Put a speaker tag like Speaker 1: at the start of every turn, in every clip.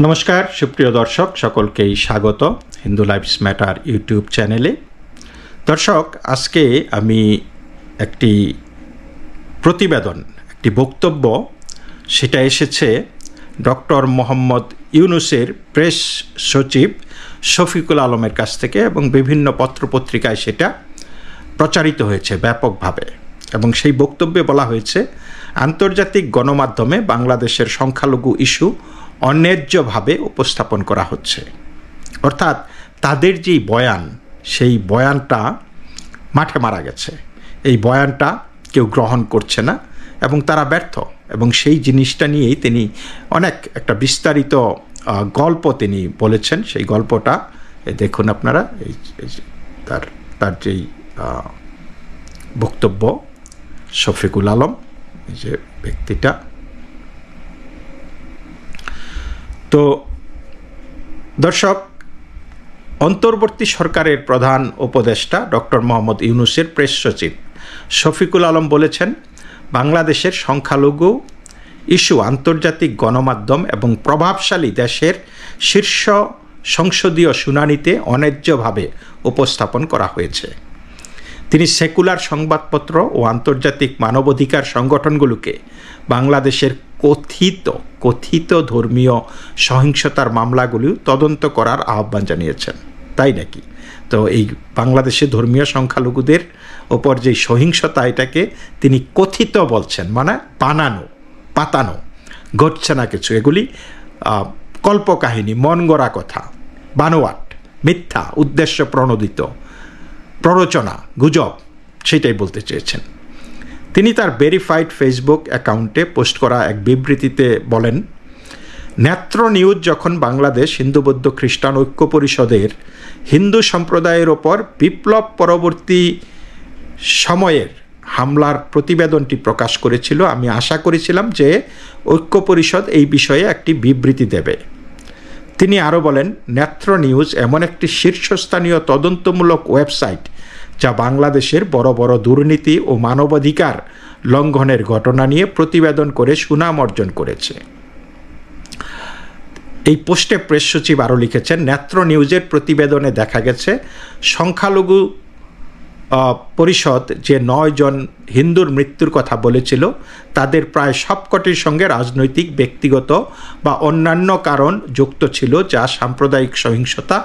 Speaker 1: নমস্কার সুপ্রিয় দর্শক, সকলকেই স্বাগত হিন্দু লাইভস ম্যাটার ইউটিউব চ্যানেলে। দর্শক, আজকে আমি একটি প্রতিবেদন, একটি বক্তব্য, সেটা এসেছে ডক্টর মোহাম্মদ ইউনূসের প্রেস সচিব শফিকুল আলমের কাছ থেকে এবং বিভিন্ন পত্রপত্রিকায় সেটা প্রচারিত হয়েছে ব্যাপকভাবে। এবং সেই বক্তব্যে বলা হয়েছে, আন্তর্জাতিক গণমাধ্যমে বাংলাদেশের সংখ্যালঘু ইস্যু অন্যায্যভাবে উপস্থাপন করা হচ্ছে। অর্থাৎ তাদের যেই বয়ান, সেই বয়ানটা মাঠে মারা গেছে। এই বয়ানটা কেউ গ্রহণ করছে না এবং তারা ব্যর্থ। এবং সেই জিনিসটা নিয়েই তিনি অনেক একটা বিস্তারিত গল্প তিনি বলেছেন। সেই গল্পটা দেখুন আপনারা, এই তার যেই বক্তব্য, শফিকুল আলম এই যে ব্যক্তিটা। তো দর্শক, অন্তর্বর্তী সরকারের প্রধান উপদেষ্টা ডক্টর মোহাম্মদ ইউনূসের প্রেস সচিব শফিকুল আলম বলেছেন, বাংলাদেশের সংখ্যালঘু ইস্যু আন্তর্জাতিক গণমাধ্যম এবং প্রভাবশালী দেশের শীর্ষ সংসদীয় শুনানিতে অন্যায্যভাবে উপস্থাপন করা হয়েছে। তিনি সেকুলার সংবাদপত্র ও আন্তর্জাতিক মানবাধিকার সংগঠনগুলোকে বাংলাদেশের কথিত ধর্মীয় সহিংসতার মামলাগুলি তদন্ত করার আহ্বান জানিয়েছেন। তাই নাকি? তো এই বাংলাদেশে ধর্মীয় সংখ্যালঘুদের ওপর যে সহিংসতা, এটাকে তিনি কথিত বলছেন, মানে পাতানো, ঘটছে না কিছু। এগুলি কল্পকাহিনী, মন গড়া কথা, বানোয়াট, মিথ্যা, উদ্দেশ্য প্রণোদিত প্ররোচনা, গুজব, সেটাই বলতে চেয়েছেন। তিনি তার ভেরিফাইড ফেসবুক অ্যাকাউন্টে পোস্ট করা এক বিবৃতিতে বলেন, নেত্র নিউজ যখন বাংলাদেশ হিন্দু বৌদ্ধ খ্রিস্টান ঐক্য পরিষদের হিন্দু সম্প্রদায়ের ওপর বিপ্লব পরবর্তী সময়ের হামলার প্রতিবেদনটি প্রকাশ করেছিল, আমি আশা করেছিলাম যে ঐক্য পরিষদ এই বিষয়ে একটি বিবৃতি দেবে। তিনি আরও বলেন, নেত্র নিউজ এমন একটি শীর্ষস্থানীয় তদন্তমূলক ওয়েবসাইট যা বাংলাদেশের বড় বড় দুর্নীতি ও মানবাধিকার লঙ্ঘনের ঘটনা নিয়ে প্রতিবেদন করে সুনাম অর্জন করেছে। এই পোস্টে প্রেস সচিব আরও লিখেছেন, নেত্র নিউজের প্রতিবেদনে দেখা গেছে সংখ্যালঘু পরিষদ যে 9 জন হিন্দুর মৃত্যুর কথা বলেছিল, তাদের প্রায় সবকটির সঙ্গে রাজনৈতিক, ব্যক্তিগত বা অন্যান্য কারণ যুক্ত ছিল, যা সাম্প্রদায়িক সহিংসতা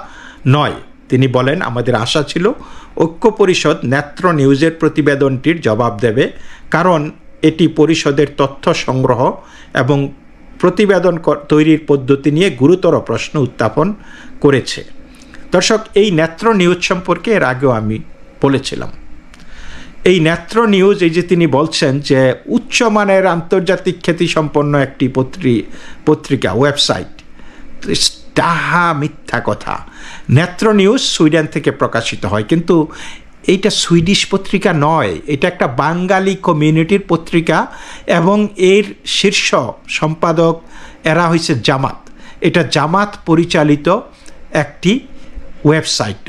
Speaker 1: নয়। তিনি বলেন, আমাদের আশা ছিল ঐক্য পরিষদ নেত্র নিউজের প্রতিবেদনটির জবাব দেবে, কারণ এটি পরিষদের তথ্য সংগ্রহ এবং প্রতিবেদন তৈরির পদ্ধতি নিয়ে গুরুতর প্রশ্ন উত্থাপন করেছে। দর্শক, এই নেত্র নিউজ সম্পর্কে এর আগেও আমি বলেছিলাম। এই নেত্র নিউজ, এই যে তিনি বলছেন যে উচ্চমানের আন্তর্জাতিক খ্যাতিসম্পন্ন একটি পত্রিকা, ওয়েবসাইট, তাহা মিথ্যা কথা। নেত্র নিউজ সুইডেন থেকে প্রকাশিত হয়, কিন্তু এইটা সুইডিশ পত্রিকা নয়, এটা একটা বাঙালি কমিউনিটির পত্রিকা এবং এর শীর্ষ সম্পাদক এরা হয়েছে জামাত। এটা জামাত পরিচালিত একটি ওয়েবসাইট,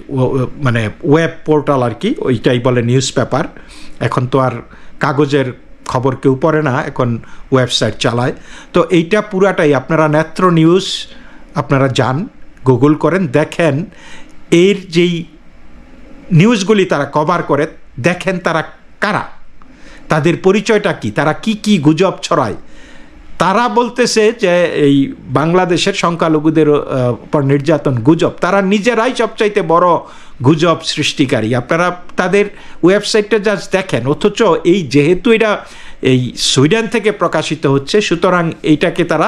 Speaker 1: মানে ওয়েব পোর্টাল আর কি, ওইটাই বলে নিউজ পেপার। এখন তো আর কাগজের খবর কেউ পড়ে না, এখন ওয়েবসাইট চালায়। তো এইটা পুরাটাই আপনারা নেত্র নিউজ আপনারা যান, গুগল করেন, দেখেন এর যেই নিউজগুলি তারা কভার করে, দেখেন তারা কারা, তাদের পরিচয়টা কি, তারা কি গুজব ছড়ায়। তারা বলতেছে যে এই বাংলাদেশের সংখ্যালঘুদের উপর নির্যাতন গুজব, তারা নিজেরাই সবচাইতে বড় গুজব সৃষ্টিকারী। আপনারা তাদের ওয়েবসাইটটা জাস্ট দেখেন। অথচ এই যেহেতু এটা এই সুইডেন থেকে প্রকাশিত হচ্ছে, সুতরাং এইটাকে তারা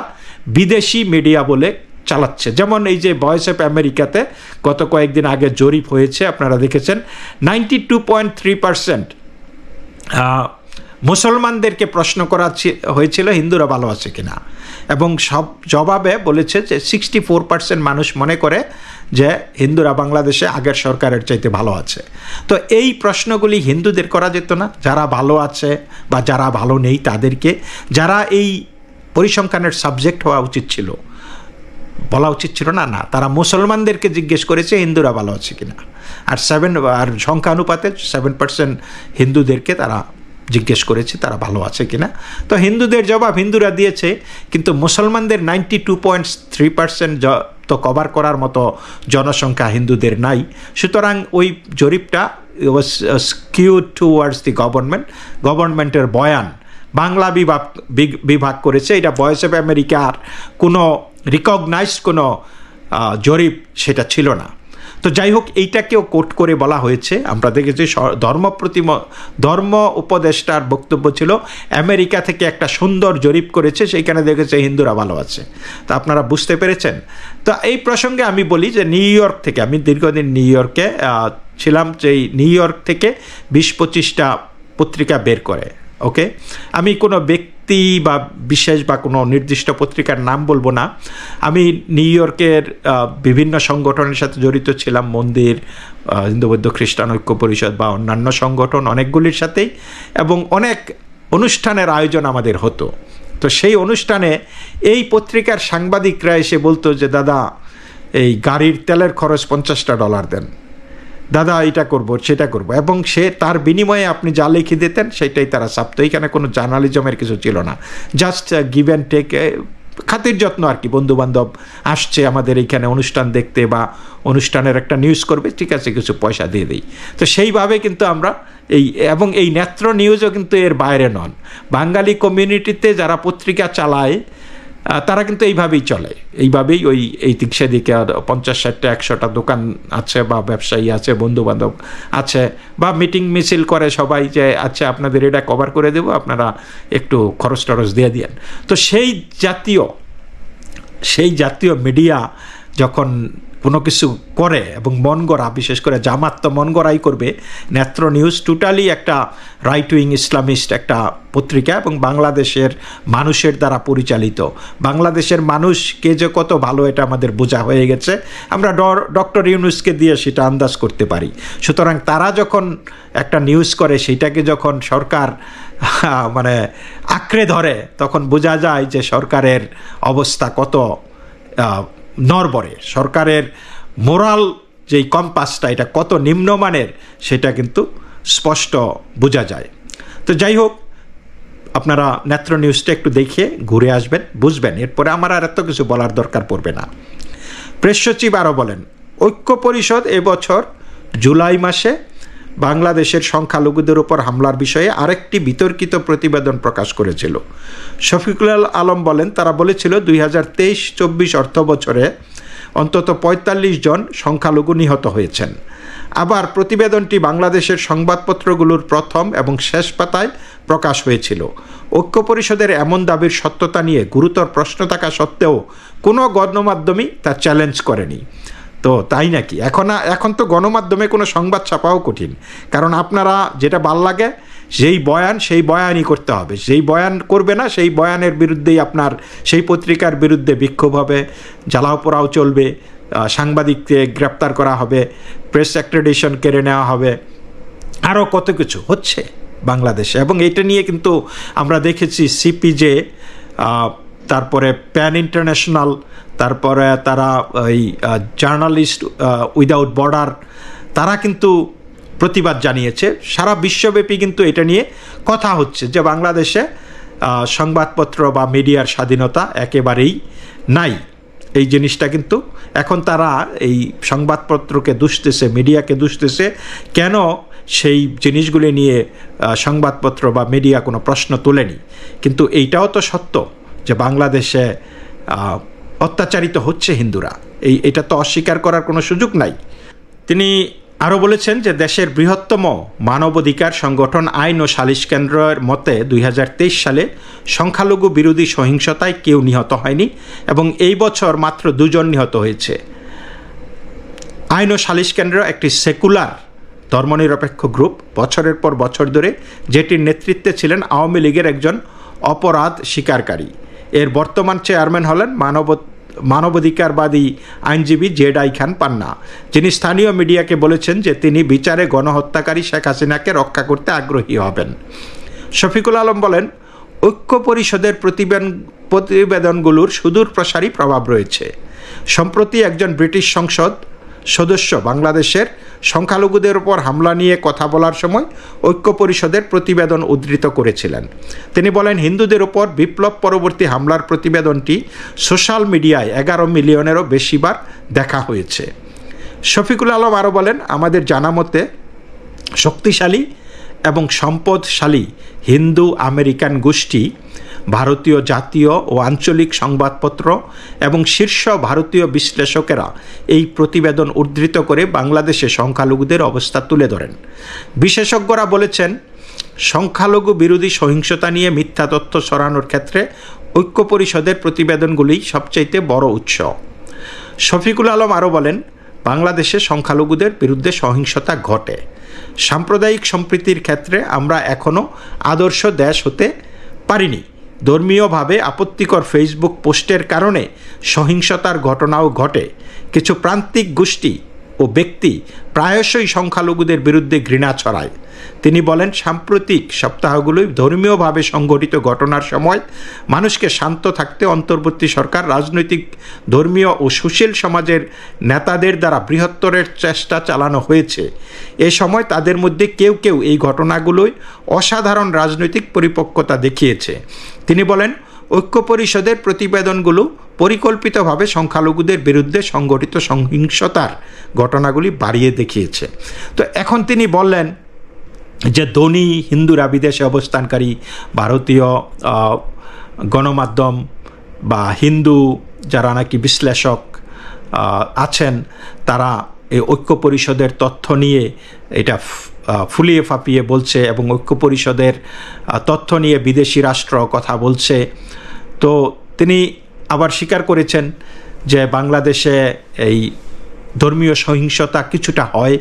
Speaker 1: বিদেশি মিডিয়া বলে চালাচ্ছে। যেমন এই যে ভয়েস অফ আমেরিকাতে গত কয়েকদিন আগে জরিপ হয়েছে, আপনারা দেখেছেন, 92.3% মুসলমানদেরকে প্রশ্ন করা হয়েছিল হিন্দুরা ভালো আছে কিনা, এবং সব জবাবে বলেছে যে 64% মানুষ মনে করে যে হিন্দুরা বাংলাদেশে আগের সরকারের চাইতে ভালো আছে। তো এই প্রশ্নগুলি হিন্দুদের করা যেত না? যারা ভালো আছে বা যারা ভালো নেই তাদেরকে, যারা এই পরিসংখ্যানের সাবজেক্ট হওয়া উচিত ছিল, বলা উচিত ছিল না? না, তারা মুসলমানদেরকে জিজ্ঞেস করেছে হিন্দুরা ভালো আছে কিনা। আর সংখ্যা অনুপাতে 7% হিন্দুদেরকে তারা জিজ্ঞেস করেছি তারা ভালো আছে কিনা। তো হিন্দুদের জবাব হিন্দুরা দিয়েছে, কিন্তু মুসলমানদের 92.3% তো কভার করার মতো জনসংখ্যা হিন্দুদের নাই। সুতরাং ওই জরিপটা ওয়াজ স্কিউড টুয়ার্ডস দি গভর্নমেন্টের বয়ান বাংলা বিভাগ করেছে। এটা ভয়েস অফ আমেরিকার কোনো রিকগনাইজড কোনো জরিপ সেটা ছিল না। তো যাই হোক, এইটাকেও কোট করে বলা হয়েছে। আমরা দেখেছি ধর্ম উপদেষ্টার বক্তব্য ছিল আমেরিকা থেকে একটা সুন্দর জরিপ করেছে, সেইখানে দেখেছে হিন্দুরা ভালো আছে। তো আপনারা বুঝতে পেরেছেন। তো এই প্রসঙ্গে আমি বলি যে নিউ ইয়র্ক থেকে, আমি দীর্ঘদিন নিউ ইয়র্কে ছিলাম, যে নিউ ইয়র্ক থেকে 20-25টা পত্রিকা বের করে। ওকে, আমি কোনো ব্যক্তি বা বিশেষ বা কোনো নির্দিষ্ট পত্রিকার নাম বলবো না। আমি নিউ ইয়র্কের বিভিন্ন সংগঠনের সাথে জড়িত ছিলাম, মন্দির, হিন্দু বৌদ্ধ খ্রিস্টান ঐক্য পরিষদ বা অন্যান্য সংগঠন অনেকগুলির সাথেই, এবং অনেক অনুষ্ঠানের আয়োজন আমাদের হতো। তো সেই অনুষ্ঠানে এই পত্রিকার সাংবাদিকরা এসে বলতো যে দাদা এই গাড়ির তেলের খরচ $50 দেন, দাদা এটা করব সেটা করব, এবং সে তার বিনিময়ে আপনি যা লিখে দিতেন সেটাই তারা ছাপতো। এইখানে কোনো জার্নালিজমের কিছু ছিল না, জাস্ট গিভ অ্যান্ড টেক, খাতির যত্ন আর কি। বন্ধুবান্ধব আসছে আমাদের এইখানে অনুষ্ঠান দেখতে বা অনুষ্ঠানের একটা নিউজ করবে, ঠিক আছে কিছু পয়সা দিয়ে দিই। তো সেইভাবে কিন্তু আমরা এবং এই নেত্র নিউজও কিন্তু এর বাইরে নন। বাঙালি কমিউনিটিতে যারা পত্রিকা চালায় তারা কিন্তু এইভাবেই চলে, এইভাবেই এই দিক সেদিকে 50-60টা 100টা দোকান আছে বা ব্যবসায়ী আছে, বন্ধুবান্ধব আছে, বা মিটিং মিছিল করে সবাই যে আচ্ছা আপনাদের এটা কভার করে দেবো, আপনারা একটু খরচ টরচ দিয়ে দিন। তো সেই জাতীয় মিডিয়া যখন কোনো কিছু করে এবং মন গড়া, বিশেষ করে জামাত তো মন গড়াই করবে, নেত্র নিউজ টোটালি একটা রাইট উইং ইসলামিস্ট একটা পত্রিকা এবং বাংলাদেশের মানুষের দ্বারা পরিচালিত। বাংলাদেশের মানুষ কে যে কত ভালো এটা আমাদের বোঝা হয়ে গেছে, আমরা ডক্টর ইউনূসকে দিয়ে সেটা আন্দাজ করতে পারি। সুতরাং তারা যখন একটা নিউজ করে সেইটাকে যখন সরকার মানে আঁকড়ে ধরে, তখন বোঝা যায় যে সরকারের অবস্থা কত নড়বড়ে, সরকারের মোরাল যেই কম্পাসটা এটা কত নিম্নমানের সেটা কিন্তু স্পষ্ট বোঝা যায়। তো যাই হোক, আপনারা নেত্র নিউজটা একটু দেখে ঘুরে আসবেন, বুঝবেন। এরপরে আমার আর এত কিছু বলার দরকার পড়বে না। প্রেস সচিব আরও বলেন, ঐক্য পরিষদ এবছর জুলাই মাসে বাংলাদেশের সংখ্যালঘুদের উপর হামলার বিষয়ে আরেকটি বিতর্কিত প্রতিবেদন প্রকাশ করেছিল। শফিকুল আলম বলেন, তারা বলেছিল 2023-24 অর্থ বছরে অন্তত 45 জন সংখ্যালঘু নিহত হয়েছেন। আবার প্রতিবেদনটি বাংলাদেশের সংবাদপত্রগুলোর প্রথম এবং শেষ পাতায় প্রকাশ হয়েছিল। ঐক্য পরিষদের এমন দাবির সত্যতা নিয়ে গুরুতর প্রশ্ন থাকা সত্ত্বেও কোনো গণমাধ্যমই তা চ্যালেঞ্জ করেনি। তো তাই নাকি? এখন তো গণমাধ্যমে কোনো সংবাদ ছাপাও কঠিন, কারণ আপনারা যেটা ভাল লাগে সেই বয়ানই করতে হবে। যেই বয়ান করবে না সেই বয়ানের বিরুদ্ধেই আপনার সেই পত্রিকার বিরুদ্ধে বিক্ষোভ হবে, জ্বালাও পোড়াও চলবে, সাংবাদিককে গ্রেপ্তার করা হবে, প্রেস অ্যাক্রেডিটেশন কেড়ে নেওয়া হবে, আরও কত কিছু হচ্ছে বাংলাদেশে। এবং এটা নিয়ে কিন্তু আমরা দেখেছি সিপিজে, তারপরে প্যান ইন্টারন্যাশনাল, তারপরে তারা এই জার্নালিস্ট উইদাউট বর্ডার, তারা কিন্তু প্রতিবাদ জানিয়েছে। সারা বিশ্বব্যাপী কিন্তু এটা নিয়ে কথা হচ্ছে যে বাংলাদেশে সংবাদপত্র বা মিডিয়ার স্বাধীনতা একেবারেই নাই। এই জিনিসটা কিন্তু এখন তারা এই সংবাদপত্রকে দুষতেছে, মিডিয়াকে দুষতেছে, কেন সেই জিনিসগুলি নিয়ে সংবাদপত্র বা মিডিয়া কোনো প্রশ্ন তোলেনি। কিন্তু এইটাও তো সত্য যে বাংলাদেশে অত্যাচারিত হচ্ছে হিন্দুরা, এটা তো অস্বীকার করার কোনো সুযোগ নাই। তিনি আরও বলেছেন যে দেশের বৃহত্তম মানবাধিকার সংগঠন আইন ও সালিশ কেন্দ্রের মতে 2023 সালে সংখ্যালঘু বিরোধী সহিংসতায় কেউ নিহত হয়নি এবং এই বছর মাত্র 2 জন নিহত হয়েছে। আইন ও সালিশ কেন্দ্র একটি সেকুলার ধর্মনিরপেক্ষ গ্রুপ, বছরের পর বছর ধরে, যেটির নেতৃত্বে ছিলেন আওয়ামী লীগের একজন অপরাধ স্বীকারকারী। এর বর্তমান চেয়ারম্যান হলেন মানবাধিকারবাদী আইনজীবী জেড.আই খান পান্না, যিনি স্থানীয় মিডিয়াকে বলেছেন যে তিনি বিচারে গণহত্যাকারী শেখ হাসিনাকে রক্ষা করতে আগ্রহী হবেন। শফিকুল আলম বলেন, ঐক্য পরিষদের প্রতিবেদনগুলোর সুদূর প্রসারী প্রভাব রয়েছে। সম্প্রতি একজন ব্রিটিশ সদস্য বাংলাদেশের সংখ্যালঘুদের উপর হামলা নিয়ে কথা বলার সময় ঐক্য পরিষদের প্রতিবেদন উদ্ধৃত করেছিলেন। তিনি বলেন, হিন্দুদের উপর বিপ্লব পরবর্তী হামলার প্রতিবেদনটি সোশ্যাল মিডিয়ায় 11 মিলিয়নেরও বেশিবার দেখা হয়েছে। শফিকুল আলম আরও বলেন, আমাদের জানা মতে শক্তিশালী এবং সম্পদশালী হিন্দু আমেরিকান গোষ্ঠী, ভারতীয় জাতীয় ও আঞ্চলিক সংবাদপত্র এবং শীর্ষ ভারতীয় বিশ্লেষকেরা এই প্রতিবেদন উদ্ধৃত করে বাংলাদেশে সংখ্যালঘুদের অবস্থা তুলে ধরেন। বিশেষজ্ঞরা বলেছেন, সংখ্যালঘু বিরোধী সহিংসতা নিয়ে মিথ্যা তথ্য ছড়ানোর ক্ষেত্রে ঐক্য পরিষদের প্রতিবেদনগুলি সবচাইতে বড় উৎস। শফিকুল আলম আরও বলেন, বাংলাদেশে সংখ্যালঘুদের বিরুদ্ধে সহিংসতা ঘটে। সাম্প্রদায়িক সম্প্রীতির ক্ষেত্রে আমরা এখনও আদর্শ দেশ হতে পারিনি। ধর্মীয়ভাবে আপত্তিকর ফেসবুক পোস্টের কারণে সহিংসতার ঘটনাও ঘটে। কিছু প্রান্তিক গোষ্ঠী ও ব্যক্তি প্রায়শই সংখ্যালঘুদের বিরুদ্ধে ঘৃণা ছড়ায়। তিনি বলেন, সাম্প্রতিক সপ্তাহগুলোয় ধর্মীয়ভাবে সংঘটিত ঘটনার সময় মানুষকে শান্ত থাকতে অন্তর্বর্তী সরকার রাজনৈতিক, ধর্মীয় ও সুশীল সমাজের নেতাদের দ্বারা বৃহত্তরের চেষ্টা চালানো হয়েছে। এ সময় তাদের মধ্যে কেউ কেউ এই ঘটনাগুলোয় অসাধারণ রাজনৈতিক পরিপক্কতা দেখিয়েছে। তিনি বলেন, ঐক্য পরিষদের প্রতিবেদনগুলো পরিকল্পিতভাবে সংখ্যালঘুদের বিরুদ্ধে সংঘটিত সহিংসতার ঘটনাগুলি বাড়িয়ে দেখিয়েছে। তো এখন তিনি বললেন যে ধনী হিন্দুরা বিদেশে অবস্থানকারী ভারতীয় গণমাধ্যম বা হিন্দু যারা নাকি বিশ্লেষক আছেন, তারা এই ঐক্য পরিষদের তথ্য নিয়ে এটা ফুলিয়ে ফাঁপিয়ে বলছে এবং ঐক্য পরিষদের তথ্য নিয়ে বিদেশি রাষ্ট্র কথা বলছে। তো তিনি আবার স্বীকার করেছেন যে বাংলাদেশে এই ধর্মীয় সহিংসতা কিছুটা হয়,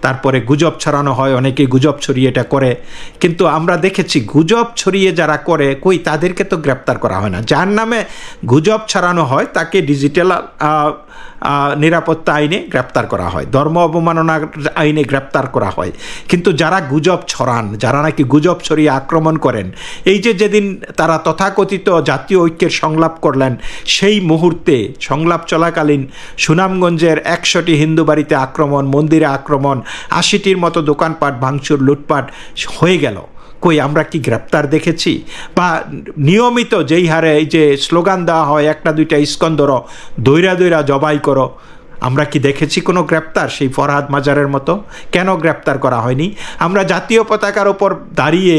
Speaker 1: তারপরে গুজব ছড়ানো হয়, অনেকেই গুজব ছড়িয়ে এটা করে। কিন্তু আমরা দেখেছি গুজব ছড়িয়ে যারা করে তাদেরকে তো গ্রেপ্তার করা হয় না। যার নামে গুজব ছড়ানো হয় তাকে ডিজিটাল নিরাপত্তা আইনে গ্রেপ্তার করা হয়, ধর্ম অবমাননার আইনে গ্রেপ্তার করা হয়। কিন্তু যারা গুজব ছড়ান, যারা নাকি গুজব ছড়িয়ে আক্রমণ করেন, এই যে যেদিন তারা তথাকথিত জাতীয় ঐক্যের সংলাপ করলেন, সেই মুহূর্তে সংলাপ চলাকালীন সুনামগঞ্জের 100টি হিন্দু বাড়িতে আক্রমণ, মন্দিরে আক্রমণ, 80টির মতো দোকানপাট ভাঙচুর, লুটপাট হয়ে গেল। আমরা কি গ্রেপ্তার দেখেছি? বা নিয়মিত যেই হারে এই যে স্লোগান দেওয়া হয়, 1-2টা ইস্কন ধরো, দৈরা দৈরা জবাই করো, আমরা কি দেখেছি কোনো গ্রেপ্তার? সেই ফরহাদ মাজারের মতো কেন গ্রেপ্তার করা হয়নি? আমরা জাতীয় পতাকার ওপর দাঁড়িয়ে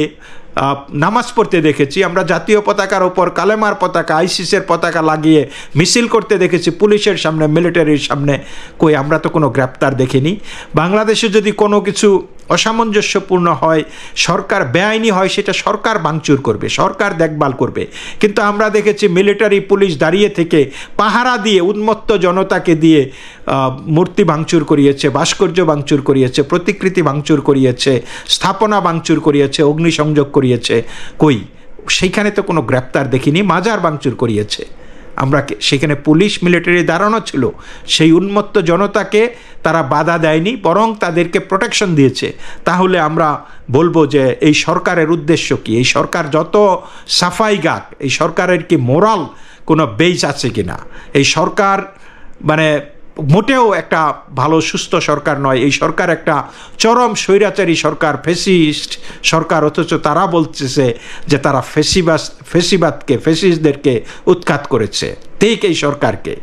Speaker 1: নামাজ পড়তে দেখেছি, আমরা জাতীয় পতাকার ওপর কালেমার পতাকা, আইসিসের পতাকা লাগিয়ে মিছিল করতে দেখেছি পুলিশের সামনে, মিলিটারির সামনে। আমরা তো কোনো গ্রেপ্তার দেখিনি। বাংলাদেশে যদি কোনো কিছু অসামঞ্জস্যপূর্ণ হয়, সরকার বেআইনি হয়, সেটা সরকার ভাঙচুর করবে, সরকার দেখভাল করবে। কিন্তু আমরা দেখেছি মিলিটারি, পুলিশ দাঁড়িয়ে থেকে পাহারা দিয়ে উন্মত্ত জনতাকে দিয়ে মূর্তি ভাঙচুর করিয়েছে, ভাস্কর্য ভাঙচুর করিয়েছে, প্রতিকৃতি ভাঙচুর করিয়েছে, স্থাপনা ভাঙচুর করিয়েছে, অগ্নিসংযোগ করিয়েছে। সেইখানে তো কোনো গ্রেপ্তার দেখিনি। মাজার ভাঙচুর করিয়েছে, আমরা সেখানে পুলিশ মিলিটারি দাঁড়ানো ছিল, সেই উন্মত্ত জনতাকে তারা বাধা দেয়নি, বরং তাদেরকে প্রোটেকশন দিয়েছে। তাহলে আমরা বলবো যে এই সরকারের উদ্দেশ্য কি? এই সরকার যত সাফাই গাক, এই সরকারের কি মোরাল কোনো বেস আছে কিনা? এই সরকার মোটেও একটা ভালো সুস্থ সরকার নয়। এই সরকার একটা চরম স্বৈরাচারী সরকার, ফেসিস্ট সরকার। অথচ তারা বলতেছে যে তারা ফেসিস্টদেরকে উৎখাত করেছে। ঠিক এই সরকারকে।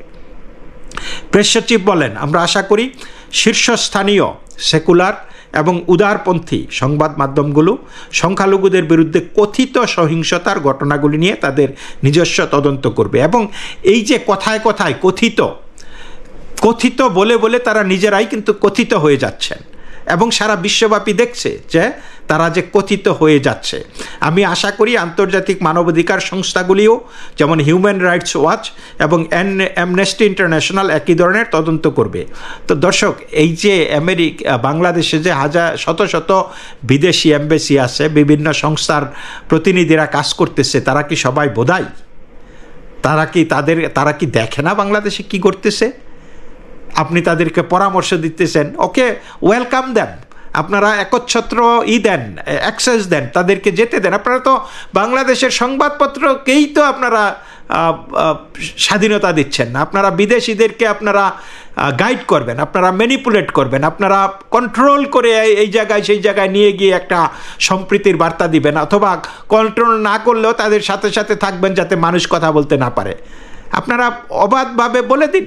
Speaker 1: প্রেস সচিব বলেন, আমরা আশা করি শীর্ষস্থানীয় সেকুলার এবং উদারপন্থী সংবাদ মাধ্যমগুলো সংখ্যালঘুদের বিরুদ্ধে কথিত সহিংসতার ঘটনাগুলি নিয়ে তাদের নিজস্ব তদন্ত করবে। এবং এই যে কথায় কথায় কথিত বলে বলে তারা নিজেরাই কিন্তু কথিত হয়ে যাচ্ছেন এবং সারা বিশ্বব্যাপী দেখছে যে তারা যে কথিত হয়ে যাচ্ছে। আমি আশা করি আন্তর্জাতিক মানবাধিকার সংস্থাগুলিও, যেমন হিউম্যান রাইটস ওয়াচ এবং অ্যামনেস্টি ইন্টারন্যাশনাল, একই ধরনের তদন্ত করবে। তো দর্শক, এই যে বাংলাদেশে যে শত শত বিদেশি এমবেসি আছে, বিভিন্ন সংস্থার প্রতিনিধিরা কাজ করতেছে, তারা কি সবাই বোধাই? তারা কি দেখে না বাংলাদেশে কি করতেছে? আপনি তাদেরকে পরামর্শ দিতেছেন, ওকে, ওয়েলকাম দেন, আপনারা একচ্ছত্র দেন, অ্যাক্সেস দেন, তাদেরকে যেতে দেন। আপনারা তো বাংলাদেশের সংবাদপত্রকেই তো আপনারা স্বাধীনতা দিচ্ছেন না, আপনারা বিদেশিদেরকে আপনারা গাইড করবেন, আপনারা ম্যানিপুলেট করবেন, আপনারা কন্ট্রোল করে এই জায়গায় সেই জায়গায় নিয়ে গিয়ে একটা সম্প্রীতির বার্তা দিবেন, অথবা কন্ট্রোল না করলেও তাদের সাথে সাথে থাকবেন যাতে মানুষ কথা বলতে না পারে। আপনারা অবাধভাবে বলে দিন,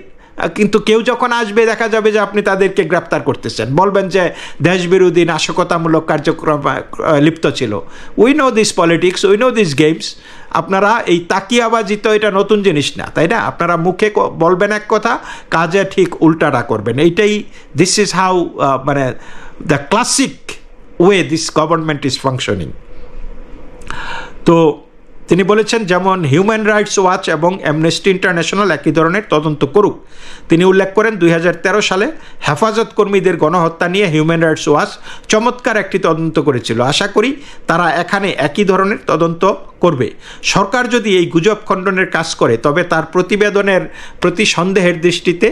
Speaker 1: কিন্তু কেউ যখন আসবে দেখা যাবে যে আপনি তাদেরকে গ্রেপ্তার করতেছেন, বলবেন যে দেশবিরোধী নাশকতামূলক কার্যক্রম লিপ্ত ছিল। We know this politics, we know this games. আপনারা এই তাকিয়াবাজি তো এটা নতুন জিনিস না, তাই না? আপনারা মুখে বলবেন এক কথা, কাজে ঠিক উল্টাটা করবেন। এইটাই, দিস ইজ হাউ মানে the classic way this government is functioning. তো তিনি বলেছেন যেমন হিউম্যান রাইটস ওয়াচ এবং অ্যামনেস্টি ইন্টারন্যাশনাল একই ধরনের তদন্ত করুক। তিনি উল্লেখ করেন 2013 সালে হেফাজত কর্মীদের গণহত্যা নিয়ে হিউম্যান রাইটস ওয়াচ চমৎকার একটি তদন্ত করেছিল। আশা করি তারা এখানে একই ধরনের তদন্ত করবে। সরকার যদি এই গুজব খণ্ডনের কাজ করে তবে তার প্রতিবেদনের প্রতি সন্দেহের দৃষ্টিতে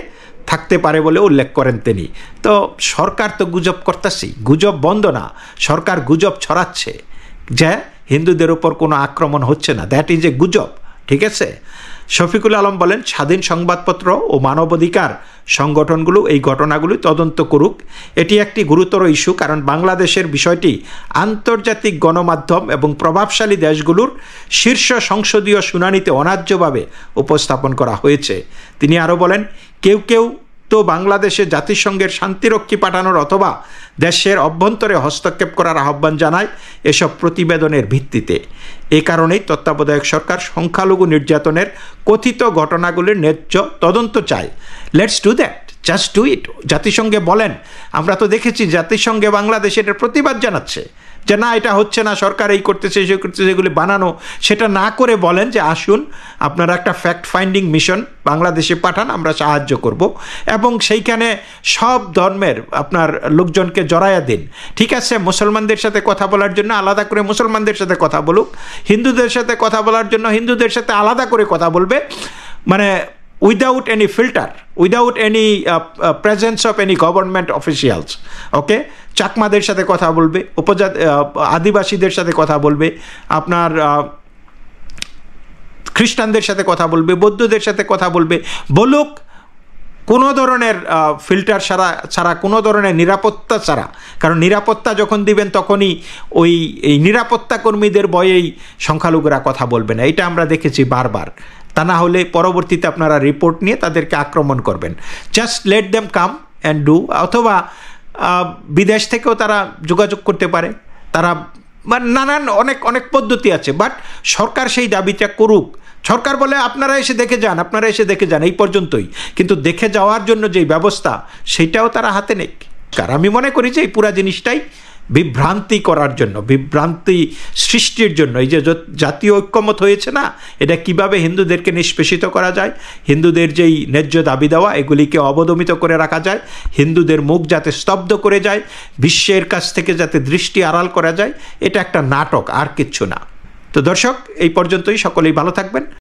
Speaker 1: থাকতে পারে বলে উল্লেখ করেন তিনি। তো সরকার তো গুজব করতেছি, গুজব বন্ধ না, সরকার গুজব ছড়াচ্ছে যে হিন্দুদের উপর কোনো আক্রমণ হচ্ছে না, দ্যাট ইজ এ গুজব, ঠিক আছে? শফিকুল আলম বলেন স্বাধীন সংবাদপত্র ও মানবাধিকার সংগঠনগুলো এই ঘটনাগুলি তদন্ত করুক। এটি একটি গুরুতর ইস্যু, কারণ বাংলাদেশের বিষয়টি আন্তর্জাতিক গণমাধ্যম এবং প্রভাবশালী দেশগুলোর শীর্ষ সংসদীয় শুনানিতে অন্যায্যভাবে উপস্থাপন করা হয়েছে। তিনি আরও বলেন কেউ কেউ তো বাংলাদেশে জাতিসংঘের শান্তিরক্ষী পাঠানোর অথবা দেশের অভ্যন্তরে হস্তক্ষেপ করার আহ্বান জানায় এসব প্রতিবেদনের ভিত্তিতে। এ কারণেই তত্ত্বাবধায়ক সরকার সংখ্যালঘু নির্যাতনের কথিত ঘটনাগুলির ন্যায্য তদন্ত চায়। Let's do that, just do it. জাতিসংঘে বলেন, আমরা তো দেখেছি জাতিসংঘে বাংলাদেশ এটার প্রতিবাদ জানাচ্ছে যে না, এটা হচ্ছে না, সরকার এই করতেছে সে করতেছে, এগুলি বানানো। সেটা না করে বলেন যে আসুন আপনারা একটা ফ্যাক্ট ফাইন্ডিং মিশন বাংলাদেশে পাঠান, আমরা সাহায্য করব, এবং সেইখানে সব ধর্মের আপনার লোকজনকে জড়াইয়া দিন। ঠিক আছে, মুসলমানদের সাথে কথা বলার জন্য আলাদা করে মুসলমানদের সাথে কথা বলুক, হিন্দুদের সাথে কথা বলার জন্য হিন্দুদের সাথে আলাদা করে কথা বলবে, মানে without any filter, without any presence of any government officials. ওকে, চাকমাদের সাথে কথা বলবে, আদিবাসীদের সাথে কথা বলবে, আপনার খ্রিস্টানদের সাথে কথা বলবে, বৌদ্ধদের সাথে কথা বলবে, বলুক, কোনো ধরনের ফিল্টার ছাড়া, কোনো ধরনের নিরাপত্তা ছাড়া। কারণ নিরাপত্তা যখন দিবেন তখনই এই নিরাপত্তা কর্মীদের ভয়েই সংখ্যালঘুরা কথা বলবে না। এটা আমরা দেখেছি বারবার। তা না হলে পরবর্তীতে আপনারা রিপোর্ট নিয়ে তাদেরকে আক্রমণ করবেন। Just let them come and do. বিদেশ থেকেও তারা যোগাযোগ করতে পারে, তারা নানান অনেক পদ্ধতি আছে, বাট সরকার সেই দাবিটা করুক। সরকার বলে আপনারা এসে দেখে যান, আপনারা এসে দেখে যান, এই পর্যন্তই। কিন্তু দেখে যাওয়ার জন্য যেই ব্যবস্থা সেইটাও তারা হাতে নেই। কারণ আমি মনে করি যে এই পুরা জিনিসটাই বিভ্রান্তি করার জন্য, বিভ্রান্তি সৃষ্টির জন্য। এই যে জাতীয় ঐক্যমত হয়েছে না, এটা কিভাবে হিন্দুদেরকে নিষ্পেষিত করা যায়, হিন্দুদের যেই ন্যায্য দাবি দেওয়া এগুলিকে অবদমিত করে রাখা যায়, হিন্দুদের মুখ যাতে স্তব্ধ করে যায়, বিশ্বের কাছ থেকে যাতে দৃষ্টি আড়াল করা যায়, এটা একটা নাটক, আর কিচ্ছু না। তো দর্শক, এই পর্যন্তই। সকলেই ভালো থাকবেন।